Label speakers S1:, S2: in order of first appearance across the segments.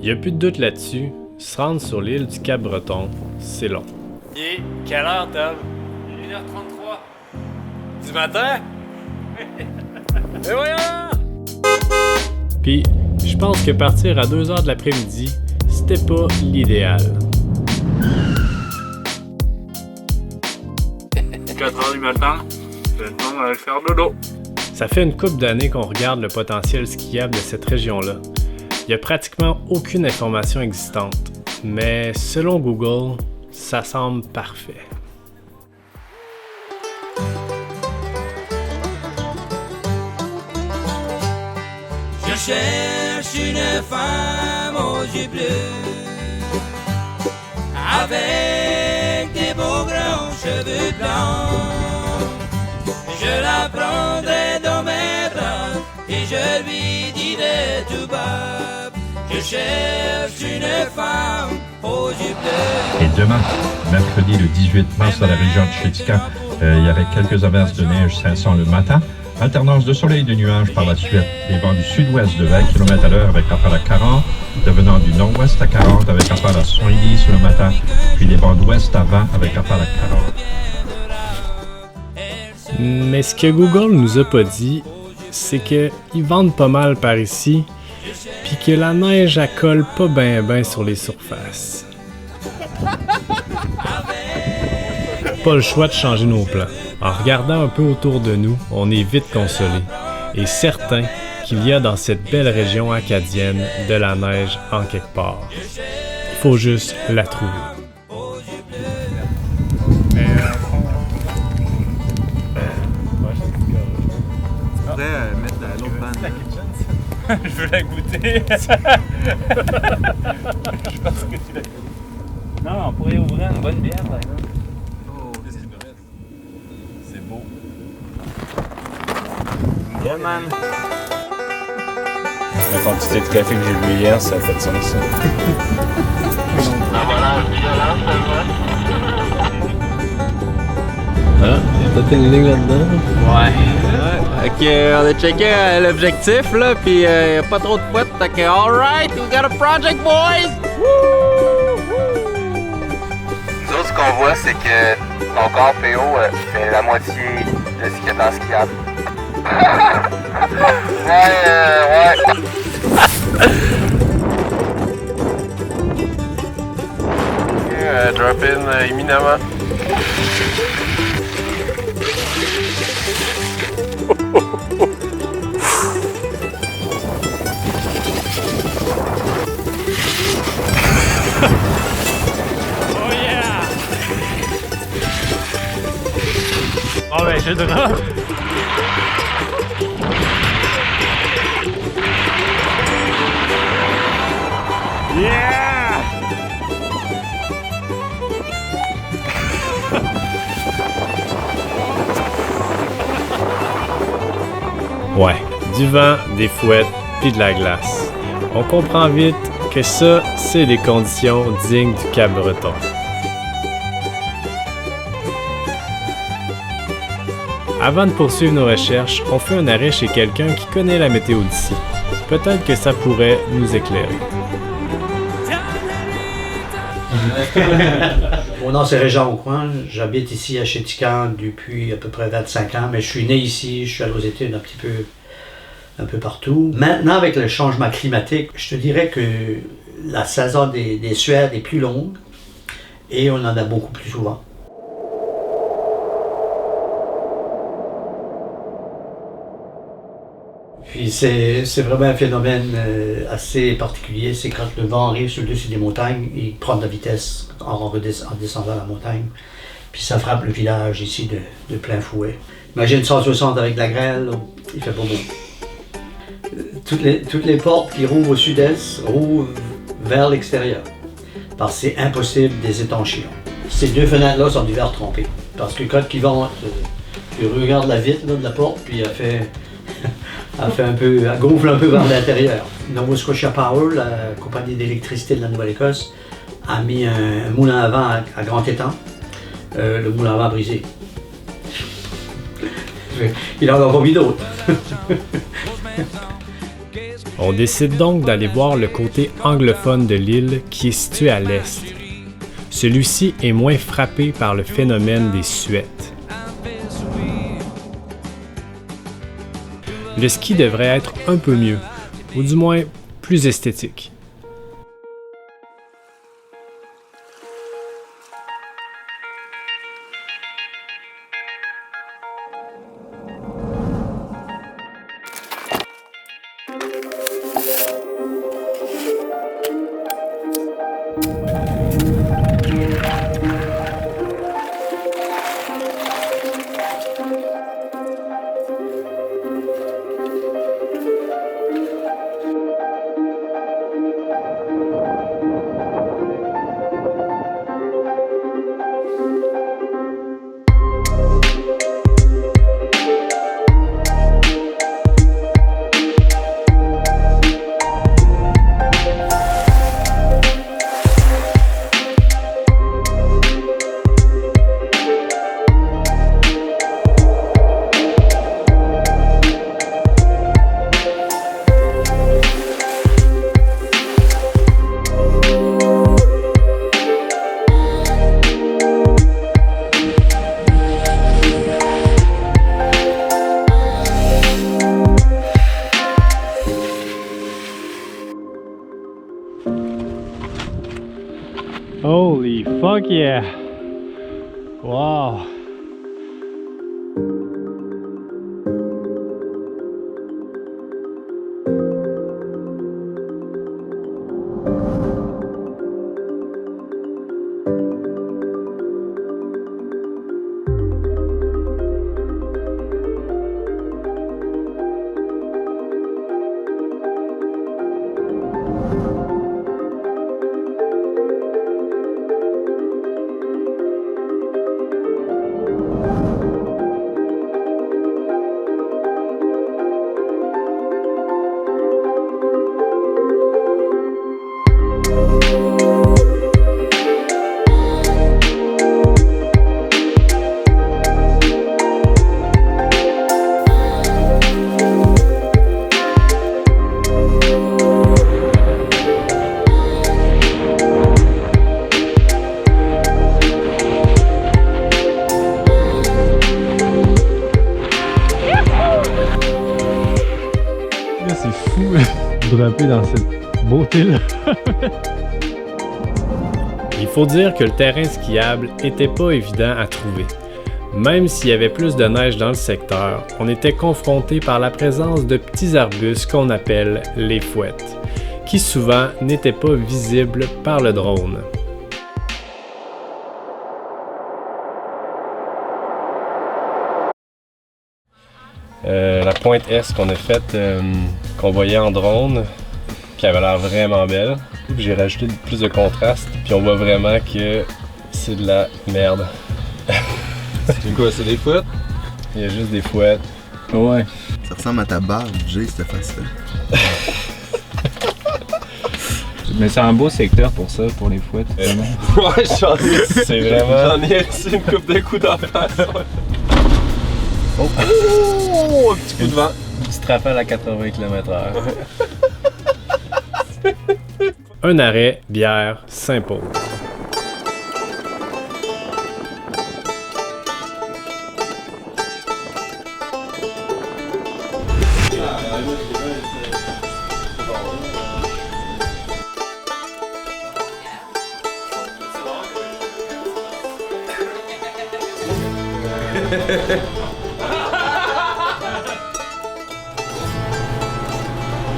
S1: Il n'y a plus de doute là-dessus, se rendre sur l'île du Cap-Breton, c'est long.
S2: Et quelle heure, Tom? 1h33. Du matin? Et voyons!
S1: Puis, je pense que partir à 2h de l'après-midi, c'était pas l'idéal.
S3: 4h du matin, c'est le temps d'aller faire dodo.
S1: Ça fait une couple d'années qu'on regarde le potentiel skiable de cette région-là. Il n'y a pratiquement aucune information existante, mais selon Google, ça semble parfait.
S4: Je cherche une femme aux yeux bleus, avec des beaux grands cheveux blancs. Je la prendrai dans mes bras et je lui dirai tout bas: je cherche une femme aux yeux bleus.
S5: Et demain, mercredi le 18 mars, dans la région de Chétika, il y avait quelques averses de neige 500 le matin. Alternance de soleil et de nuages par la suite. Des vents du sud-ouest de 20 km à l'heure avec rafale à 40, devenant du nord-ouest à 40 avec rafale à 70 le matin, puis des vents d'ouest à 20 avec rafale à 40.
S1: Mais ce que Google nous a pas dit, c'est qu'ils vendent pas mal par ici, puis que la neige elle colle pas ben sur les surfaces. Pas le choix de changer nos plans. En regardant un peu autour de nous, on est vite consolé et certain qu'il y a dans cette belle région acadienne de la neige en quelque part. Il faut juste la trouver.
S3: Mettre l'autre bande.
S2: Je veux la goûter. Je pense que tu l'as. Non, on pourrait ouvrir une bonne bière, par exemple. C'est beau.
S3: Yeah, man.
S2: La quantité de café que j'ai bu hier, ça a fait de sens.
S1: Ah, il y a peut-être une ligne là-dedans.
S2: Ouais. Ok, on a checké l'objectif là, pis y a pas trop de potes, fait que alright, we got a project, boys!
S6: Nous autres, ce qu'on voit, c'est que ton corps PO fait la moitié de ce qu'il y a dans skiable. Ouais.
S2: Drop in imminemment. Oh yeah! Oh ben je drop! Yeah!
S1: Ouais, du vent, des fouettes, puis de la glace. On comprend vite que ça, c'est des conditions dignes du Cap-Breton. Avant de poursuivre nos recherches, on fait un arrêt chez quelqu'un qui connaît la météo d'ici. Peut-être que ça pourrait nous éclairer.
S7: Mon nom c'est Régent Aucoin, j'habite ici à Chétican depuis à peu près 25 ans, mais je suis né ici, je suis allé aux études un peu partout. Maintenant avec le changement climatique, je te dirais que la saison des sueurs est plus longue et on en a beaucoup plus souvent. Puis c'est vraiment un phénomène assez particulier, c'est quand le vent arrive sur le dessus des montagnes, il prend de la vitesse en descendant la montagne, puis ça frappe le village ici de plein fouet. Imagine 160 avec de la grêle, il fait pas beau. Toutes les portes qui rouvrent au sud-est rouvrent vers l'extérieur, parce que c'est impossible de les étancher. Ces deux fenêtres-là sont du verre trempé, parce que quand ils vont, tu regardes la vitre là, de la porte, puis elle gonfle un peu vers l'intérieur. Nova Scotia Power, la compagnie d'électricité de la Nouvelle-Écosse, a mis un moulin à vent à grand étang. Le moulin à vent a brisé. Il en a pas mis d'autres.
S1: On décide donc d'aller voir le côté anglophone de l'île qui est situé à l'est. Celui-ci est moins frappé par le phénomène des suettes. Le ski devrait être un peu mieux, ou du moins plus esthétique. Holy fuck yeah! Wow! C'est fou de dropper dans cette beauté-là. Il faut dire que le terrain skiable était pas évident à trouver. Même s'il y avait plus de neige dans le secteur, on était confronté par la présence de petits arbustes qu'on appelle les fouettes, qui souvent n'étaient pas visibles par le drone. La pointe S qu'on a faite, qu'on voyait en drone, qui avait l'air vraiment belle. J'ai rajouté plus de contraste, puis on voit vraiment que c'est de la merde.
S2: C'est quoi, c'est des fouettes?
S1: Il y a juste des fouettes.
S8: Ouais. Ça ressemble à ta barbe, Jay, cette face-là.
S9: Mais c'est un beau secteur pour ça, pour les fouettes.
S2: Ouais,
S1: c'est vraiment...
S2: J'en ai reçu une coupe de coups d'en face. Oh, un petit coup de vent.
S1: Un petit rafale à 80 km/h. Un arrêt, bière, s'impose.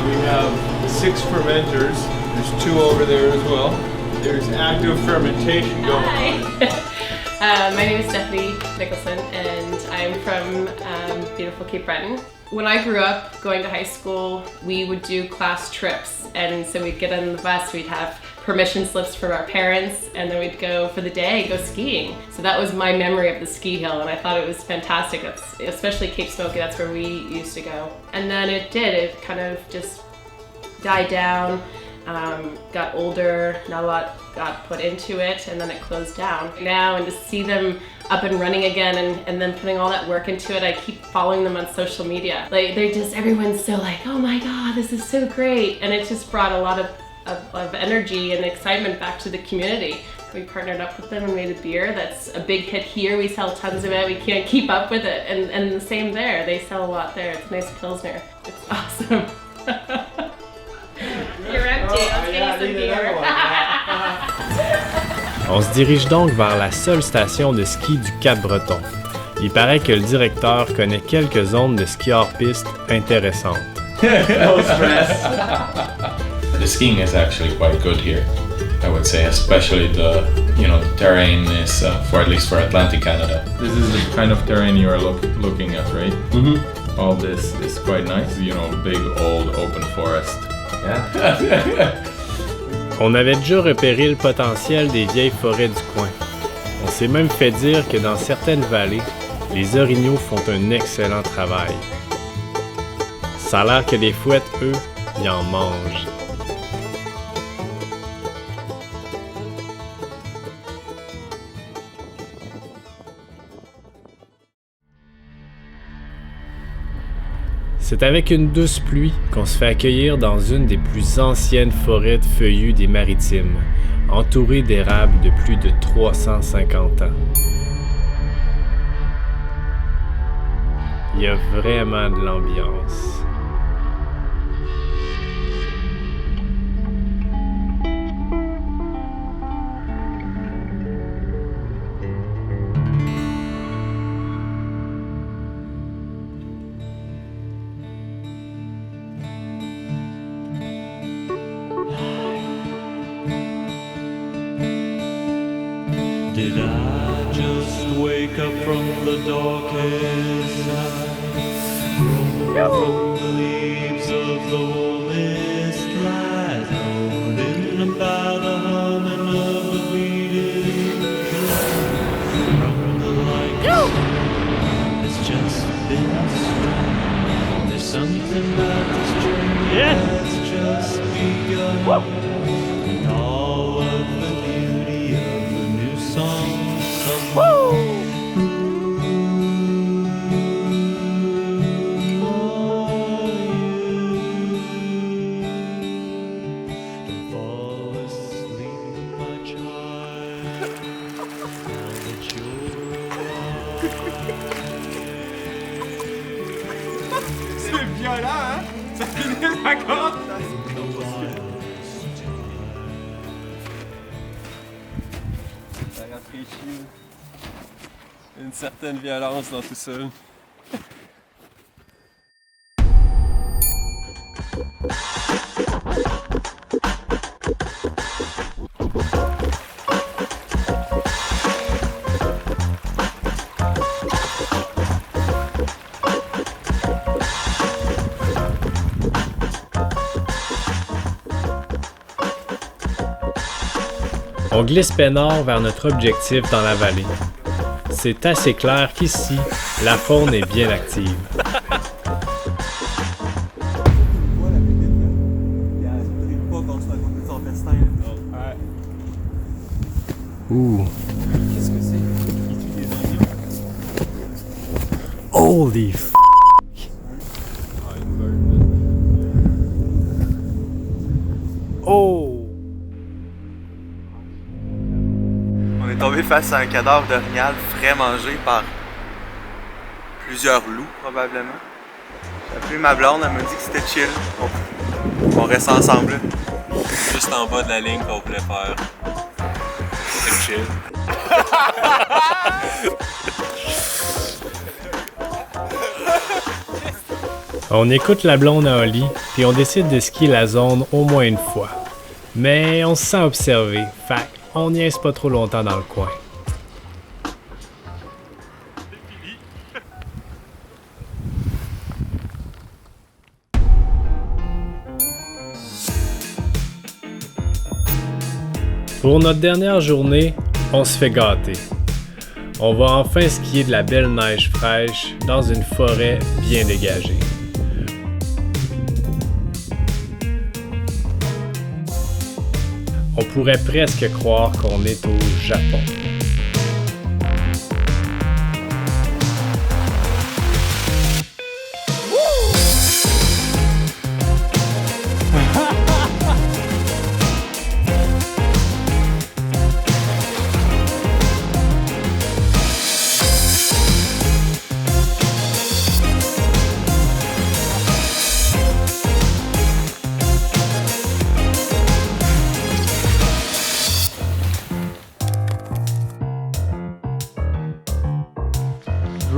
S10: We have 6 fermenters. There's 2 over there as well. There's active fermentation going on.
S11: Hi. My name is Stephanie Nicholson and I'm from beautiful Cape Breton. When I grew up going to high school, we would do class trips, and so we'd get on the bus, we'd have permission slips from our parents, and then we'd go for the day, go skiing. So that was my memory of the ski hill, and I thought it was fantastic. Especially Cape Smoky, that's where we used to go. And then it kind of just died down, got older, not a lot got put into it, and then it closed down. Now, and to see them up and running again and then putting all that work into it. I keep following them on social media. Like everyone's so like, oh my God, this is so great. And it just brought a lot of energy and excitement back to the community. We partnered up with them and made a beer that's a big hit here. We sell tons of it. We can't keep up with it. And the same there. They sell a lot there. It's a nice Pilsner. It's awesome. You're empty. Let's get you some beer.
S1: On se dirige donc vers la seule station de ski du Cap-Breton. Il paraît que le directeur connaît quelques zones de ski hors piste intéressantes.
S10: No stress.
S12: The skiing is actually quite good here, I would say, especially the terrain is for at least for Atlantic Canada.
S10: This is the kind of terrain you are looking at, right? Mm-hmm. All this is quite nice, big old open forest.
S12: Yeah.
S1: On avait déjà repéré le potentiel des vieilles forêts du coin. On s'est même fait dire que dans certaines vallées, les orignaux font un excellent travail. Ça a l'air que les fouettes, eux, y en mangent. C'est avec une douce pluie qu'on se fait accueillir dans une des plus anciennes forêts de feuillus des Maritimes, entourée d'érables de plus de 350 ans. Il y a vraiment de l'ambiance.
S13: Did I just wake up from the darkest night? From the leaves of the warmest light, holding by the humming of the beating cloud. From the light that's just been struck. There's something about this journey that's just begun. And all of the beauty of the new song.
S10: C'est violent, hein? Ça finit la corde!
S14: Ça rafraîchit. Une certaine violence dans tout ça.
S1: On glisse peinard vers notre objectif dans la vallée. C'est assez clair qu'ici, la faune est bien active. Ouh.
S14: Qu'est-ce que c'est?
S1: Holy f***! Oh!
S15: On est tombé face à un cadavre d'orignal frais mangé par plusieurs loups, probablement. J'ai appelé ma blonde, elle m'a dit que c'était chill. On reste ensemble.
S14: Juste en bas de la ligne qu'on voulait faire. C'est chill.
S1: On écoute la blonde à Oli, puis on décide de skier la zone au moins une fois. Mais on se sent observé, fait on niaise pas trop longtemps dans le coin. Pour notre dernière journée, on se fait gâter. On va enfin skier de la belle neige fraîche dans une forêt bien dégagée. On pourrait presque croire qu'on est au Japon.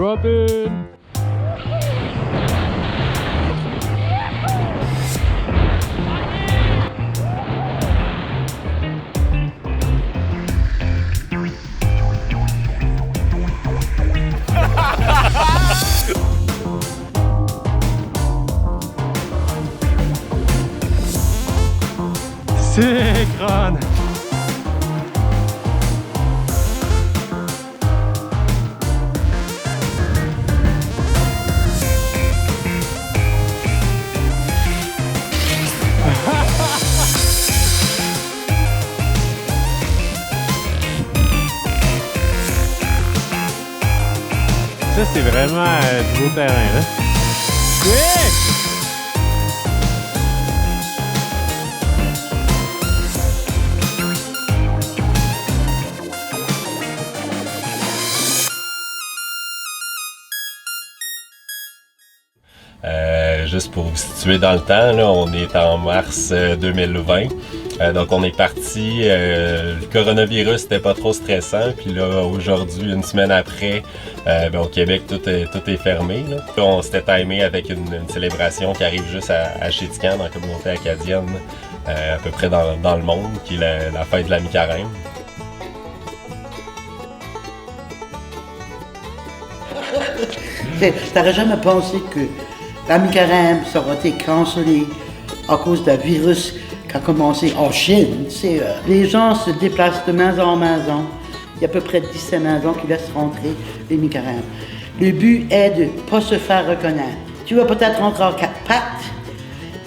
S1: Drop in! Sick, Ron! Ça, c'est vraiment du beau terrain, là. Quick!
S16: Juste pour vous situer dans le temps, là, on est en mars 2020. Donc on est parti, le coronavirus n'était pas trop stressant, puis là aujourd'hui, une semaine après, au Québec tout est fermé. Là. On s'était timé avec une célébration qui arrive juste à Chéticamp, dans la communauté acadienne, à peu près dans le monde, qui est la fête de la mi-carême.
S17: T'aurais jamais pensé que la mi-carême, ça aurait été cancellé à cause d'un virus qui a commencé en Chine. Les gens se déplacent de maison en maison. Il y a à peu près 17 maisons qui laissent rentrer les mi-carêmes. Le but est de ne pas se faire reconnaître. Tu vas peut-être rentrer en 4 pattes.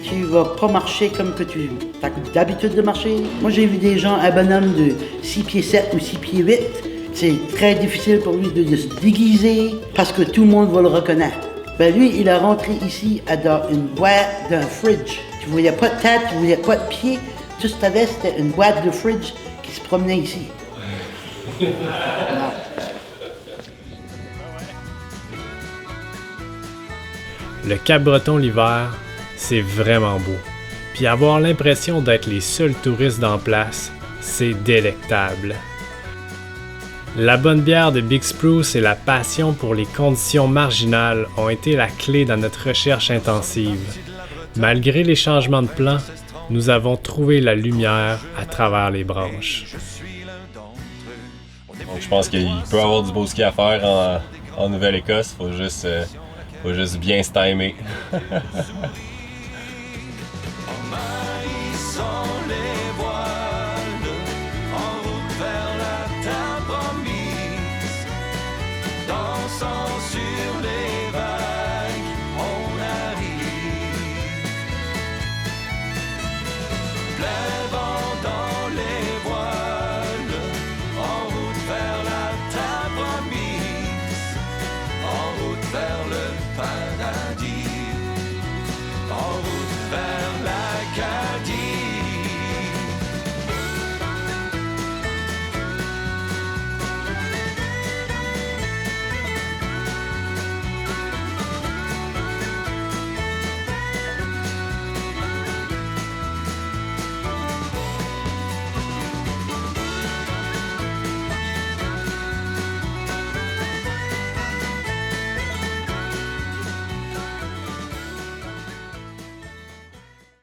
S17: Tu vas pas marcher comme que tu as d'habitude de marcher. Moi, j'ai vu des gens, un bonhomme de 6 pieds 7 ou 6 pieds 8. C'est très difficile pour lui de se déguiser parce que tout le monde va le reconnaître. Ben lui, il est rentré ici dans une boîte d'un fridge. Tu voyais pas de tête, tu voyais pas de pied. Tout ce que tu avais, c'était une boîte de fridge qui se promenait ici.
S1: Le Cap-Breton l'hiver, c'est vraiment beau. Puis avoir l'impression d'être les seuls touristes dans place, c'est délectable. La bonne bière de Big Spruce et la passion pour les conditions marginales ont été la clé dans notre recherche intensive. Malgré les changements de plan, nous avons trouvé la lumière à travers les branches.
S16: Donc, je pense qu'il peut y avoir du beau ski à faire en Nouvelle-Écosse, faut juste bien se timer.